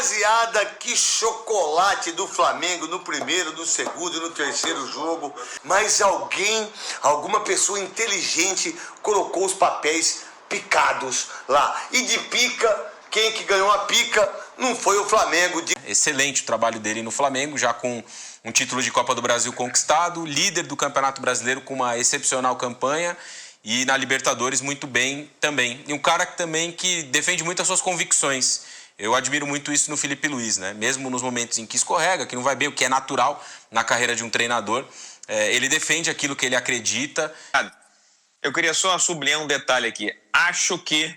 Rapaziada, que chocolate do Flamengo no primeiro, no segundo e no terceiro jogo. Mas alguma pessoa inteligente colocou os papéis picados lá. E de pica, quem que ganhou a pica não foi o Flamengo. Excelente o trabalho dele no Flamengo, já com um título de Copa do Brasil conquistado, líder do Campeonato Brasileiro com uma excepcional campanha e na Libertadores muito bem também. E um cara que defende muito as suas convicções. Eu admiro muito isso no Felipe Luiz, né? Mesmo nos momentos em que escorrega, que não vai bem, o que é natural na carreira de um treinador, ele defende aquilo que ele acredita. Eu queria só sublinhar um detalhe aqui. Acho que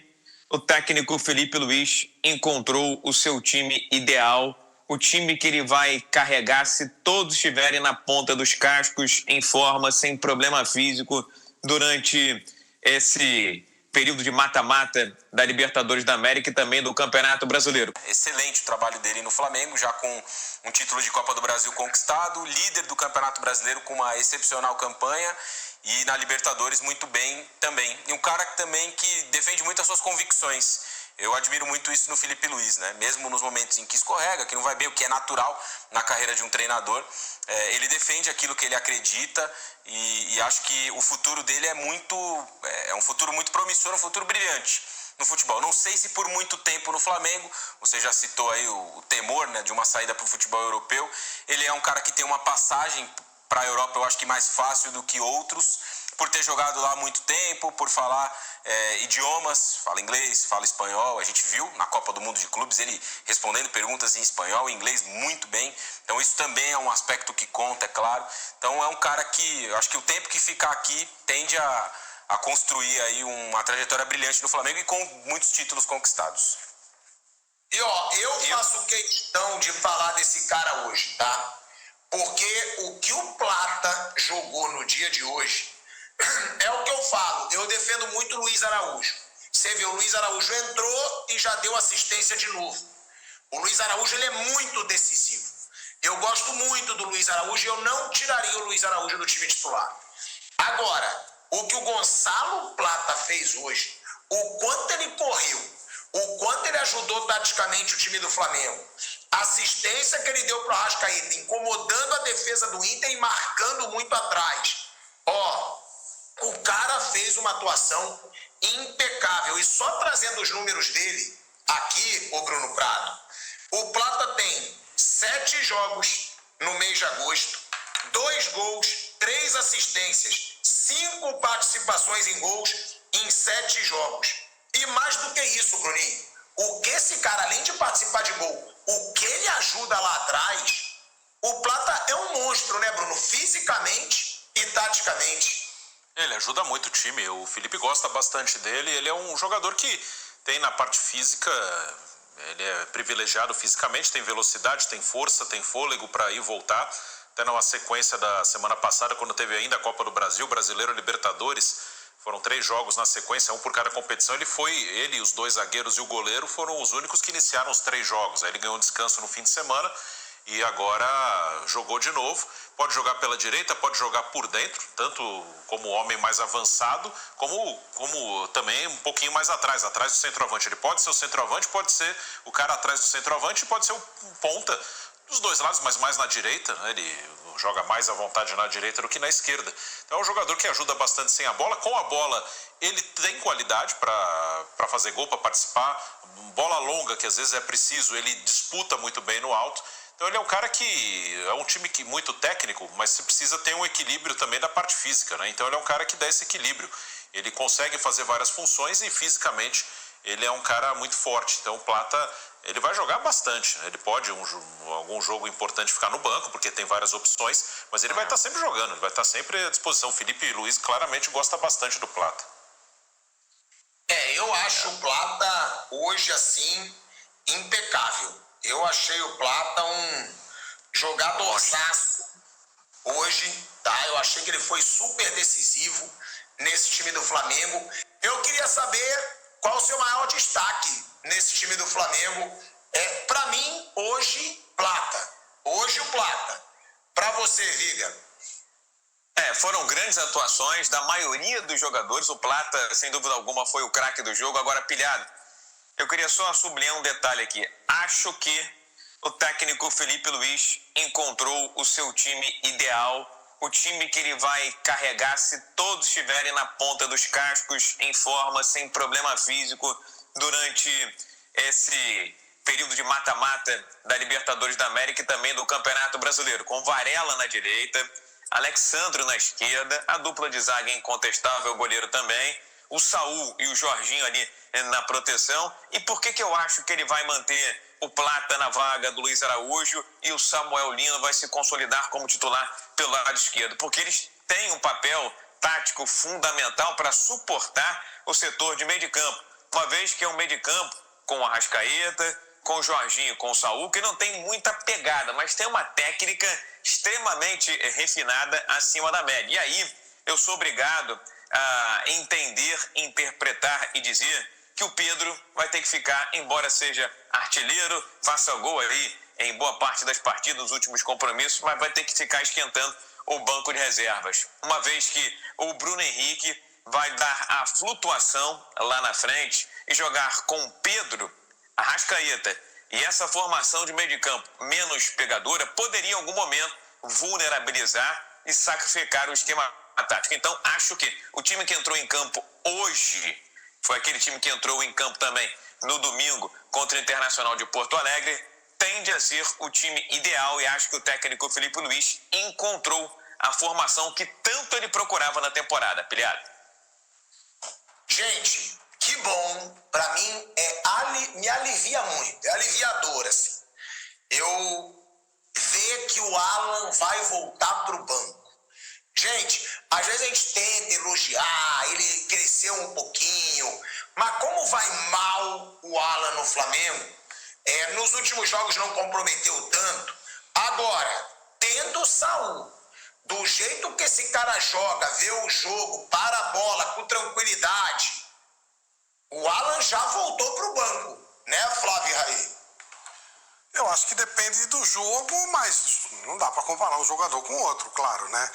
o técnico Felipe Luiz encontrou o seu time ideal, o time que ele vai carregar se todos estiverem na ponta dos cascos, em forma, sem problema físico, durante esse período de mata-mata da Libertadores da América e também do Campeonato Brasileiro. Excelente o trabalho dele no Flamengo, já com um título de Copa do Brasil conquistado, líder do Campeonato Brasileiro com uma excepcional campanha e na Libertadores muito bem também. E um cara que defende muito as suas convicções. Eu admiro muito isso no Felipe Luiz, né? Mesmo nos momentos em que escorrega, que não vai bem, o que é natural na carreira de um treinador, ele defende aquilo que ele acredita e acho que o futuro dele é um futuro muito promissor, um futuro brilhante no futebol. Não sei se por muito tempo no Flamengo, você já citou aí o temor, né, de uma saída para o futebol europeu. Ele é um cara que tem uma passagem para a Europa, eu acho que mais fácil do que outros, por ter jogado lá há muito tempo, por falar idiomas, fala inglês, fala espanhol. A gente viu na Copa do Mundo de Clubes ele respondendo perguntas em espanhol e inglês muito bem. Então isso também é um aspecto que conta, é claro. Então é um cara que, eu acho que o tempo que ficar aqui tende a construir aí uma trajetória brilhante no Flamengo e com muitos títulos conquistados. E eu faço questão de falar desse cara hoje, tá? Porque o que o Plata jogou no dia de hoje é o que eu falo. Eu defendo muito o Luiz Araújo. Você vê, o Luiz Araújo entrou e já deu assistência de novo. O Luiz Araújo, ele é muito decisivo. Eu gosto muito do Luiz Araújo e eu não tiraria o Luiz Araújo do time titular. Agora, o que o Gonçalo Plata fez hoje, o quanto ele correu, o quanto ele ajudou taticamente o time do Flamengo, a assistência que ele deu para o Arrascaeta, incomodando a defesa do Inter e marcando muito atrás. O cara fez uma atuação impecável. E só trazendo os números dele aqui, o Bruno Prado, o Plata tem 7 jogos no mês de agosto, 2 gols, 3 assistências, 5 participações em gols em 7 jogos. E mais do que isso, Bruninho, o que esse cara, além de participar de gol, o que ele ajuda lá atrás, o Plata é um monstro, né, Bruno? Fisicamente e taticamente. Ele ajuda muito o time, o Felipe gosta bastante dele, ele é um jogador que tem na parte física, ele é privilegiado fisicamente, tem velocidade, tem força, tem fôlego para ir e voltar. Até numa sequência da semana passada, quando teve ainda a Copa do Brasil, Brasileiro, Libertadores, foram 3 jogos na sequência, um por cada competição. Ele e os 2 zagueiros e o goleiro foram os únicos que iniciaram os 3 jogos. Aí ele ganhou um descanso no fim de semana e agora jogou de novo. Pode jogar pela direita, pode jogar por dentro, tanto como homem mais avançado, como também um pouquinho mais atrás do centroavante. Ele pode ser o centroavante, pode ser o cara atrás do centroavante, pode ser o ponta dos 2 lados, mas mais na direita, né? Ele joga mais à vontade na direita do que na esquerda. Então é um jogador que ajuda bastante sem a bola. Com a bola, ele tem qualidade para fazer gol, para participar. Bola longa, que às vezes é preciso, ele disputa muito bem no alto. Então ele é um cara que é um time muito técnico, mas você precisa ter um equilíbrio também da parte física, né? Então ele é um cara que dá esse equilíbrio. Ele consegue fazer várias funções e fisicamente ele é um cara muito forte. Então o Plata, ele vai jogar bastante. Ele pode, algum jogo importante, ficar no banco, porque tem várias opções, mas ele vai estar sempre jogando, ele vai estar sempre à disposição. O Felipe Luiz claramente gosta bastante do Plata. Eu acho o Plata hoje, assim, impecável. Eu achei o Plata um jogadorzaço hoje, tá? Eu achei que ele foi super decisivo nesse time do Flamengo. Eu queria saber qual o seu maior destaque nesse time do Flamengo. Pra mim, hoje, Plata. Hoje, o Plata. Pra você, Viga. Foram grandes atuações da maioria dos jogadores. O Plata, sem dúvida alguma, foi o craque do jogo. Agora, Pilhado, eu queria só sublinhar um detalhe aqui. Acho que o técnico Felipe Luiz encontrou o seu time ideal, o time que ele vai carregar se todos estiverem na ponta dos cascos, em forma, sem problema físico, durante esse período de mata-mata da Libertadores da América e também do Campeonato Brasileiro, com Varela na direita, Alexandro na esquerda, a dupla de zaga incontestável, o goleiro também, o Saul e o Jorginho ali na proteção. E por que eu acho que ele vai manter o Plata na vaga do Luiz Araújo e o Samuel Lino vai se consolidar como titular pelo lado esquerdo? Porque eles têm um papel tático fundamental para suportar o setor de meio de campo, uma vez que é um meio de campo com o Arrascaeta, com o Jorginho, com o Saul, que não tem muita pegada, mas tem uma técnica extremamente refinada acima da média. E aí eu sou obrigado a entender, interpretar e dizer que o Pedro vai ter que ficar, embora seja artilheiro, faça gol aí em boa parte das partidas, nos últimos compromissos, mas vai ter que ficar esquentando o banco de reservas, uma vez que o Bruno Henrique vai dar a flutuação lá na frente e jogar com Pedro, Arrascaeta e essa formação de meio de campo menos pegadora poderia em algum momento vulnerabilizar e sacrificar o esquema tático. Então acho que o time que entrou em campo hoje foi aquele time que entrou em campo também no domingo contra o Internacional de Porto Alegre, tende a ser o time ideal e acho que o técnico Felipe Luiz encontrou a formação que tanto ele procurava na temporada. Pilhado. Gente, que bom. Pra mim, me alivia muito. É aliviador, assim. Eu ver que o Alan vai voltar pro banco. Gente, às vezes a gente tenta elogiar, ele cresceu um pouquinho, mas como vai mal o Alan no Flamengo, nos últimos jogos não comprometeu tanto. Agora, tendo o Saul, do jeito que esse cara joga, vê o jogo, para a bola com tranquilidade, o Alan já voltou pro banco, né, Flávio Raí? Eu acho que depende do jogo, mas não dá para comparar um jogador com o outro, claro, né?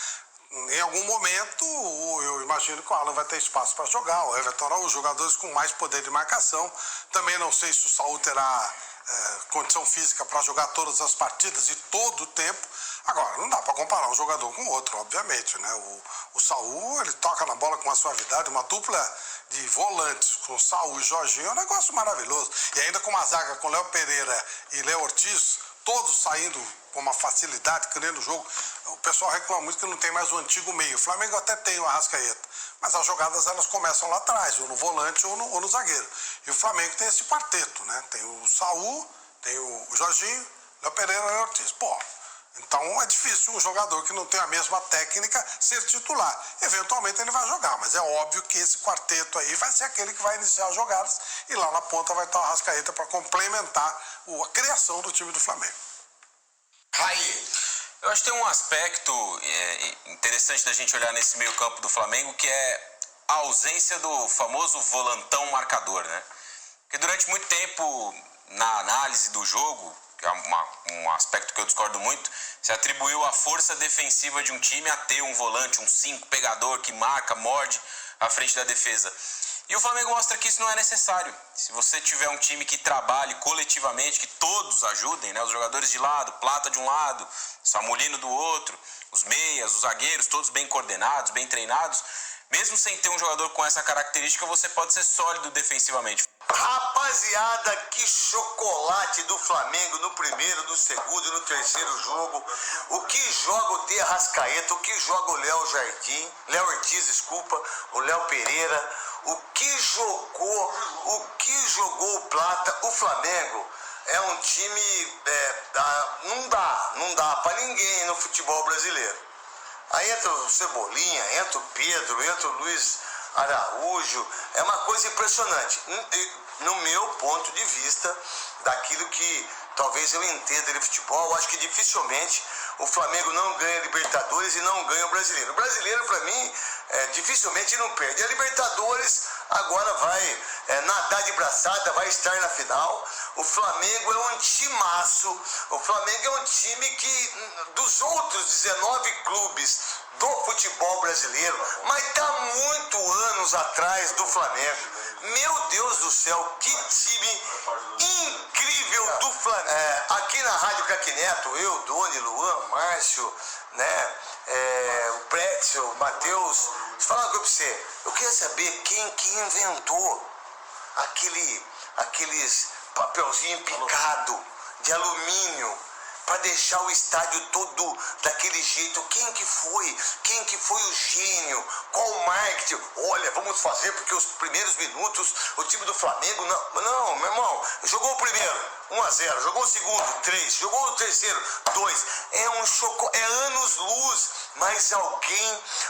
Em algum momento, eu imagino que o Alan vai ter espaço para jogar, o Everton Araújo, jogadores com mais poder de marcação. Também não sei se o Saul terá condição física para jogar todas as partidas e todo o tempo. Agora, não dá para comparar um jogador com o outro, obviamente, né? O Saul, ele toca na bola com uma suavidade, uma dupla de volantes com Saul e Jorginho é um negócio maravilhoso. E ainda com uma zaga com Léo Pereira e Léo Ortiz, todos saindo com uma facilidade, criando o jogo. O pessoal reclama muito que não tem mais o antigo meio. O Flamengo até tem o Arrascaeta, mas as jogadas elas começam lá atrás, ou no volante ou no zagueiro. E o Flamengo tem esse quarteto, né? Tem o Saul, tem o Jorginho, Léo Pereira e Léo Ortiz. Pô, então é difícil um jogador que não tem a mesma técnica ser titular. Eventualmente ele vai jogar, mas é óbvio que esse quarteto aí vai ser aquele que vai iniciar as jogadas e lá na ponta vai estar o Arrascaeta para complementar a criação do time do Flamengo. Raí. Eu acho que tem um aspecto interessante da gente olhar nesse meio campo do Flamengo, que é a ausência do famoso volantão marcador, né? Porque durante muito tempo, na análise do jogo, que é um aspecto que eu discordo muito, se atribuiu a força defensiva de um time a ter um volante, um 5 pegador que marca, morde à frente da defesa. E o Flamengo mostra que isso não é necessário. Se você tiver um time que trabalhe coletivamente, que todos ajudem, né? Os jogadores de lado, Plata de um lado, Samulino do outro, os meias, os zagueiros, todos bem coordenados, bem treinados, mesmo sem ter um jogador com essa característica, você pode ser sólido defensivamente. Rapaziada, que chocolate do Flamengo no primeiro, no segundo e no terceiro jogo. O que joga o T. Arrascaeta, o que joga o Léo Ortiz, desculpa, o Léo Pereira, o que jogou o Plata, o Flamengo é um time, não dá pra ninguém no futebol brasileiro. Aí entra o Cebolinha, entra o Pedro, entra o Luiz Araújo, é uma coisa impressionante. No meu ponto de vista, daquilo que talvez eu entenda de futebol, eu acho que dificilmente o Flamengo não ganha Libertadores e não ganha o Brasileiro. O Brasileiro, para mim, dificilmente não perde. A Libertadores agora vai nadar de braçada, vai estar na final. O Flamengo é um timaço. O Flamengo é um time que, dos outros 19 clubes do futebol brasileiro, mas está muito anos atrás do Flamengo. Meu Deus do céu, que time incrível do Flamengo. Aqui na craque Neto, eu, Doni, Luan, Márcio, né? O Pretzel, o Matheus. Deixa eu falar uma coisa pra você. Eu queria saber quem que inventou aqueles papelzinho picado de alumínio para deixar o estádio todo daquele jeito. Quem que foi? Quem que foi o gênio? Qual o marketing? Olha, vamos fazer porque os primeiros minutos o time do Flamengo não, meu irmão, jogou o primeiro 1-0, jogou o segundo 3, jogou o terceiro 2. É anos-luz, mas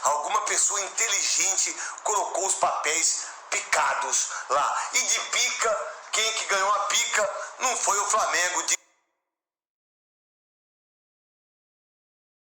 alguma pessoa inteligente colocou os papéis picados lá. E de pica, quem que ganhou a pica não foi o Flamengo.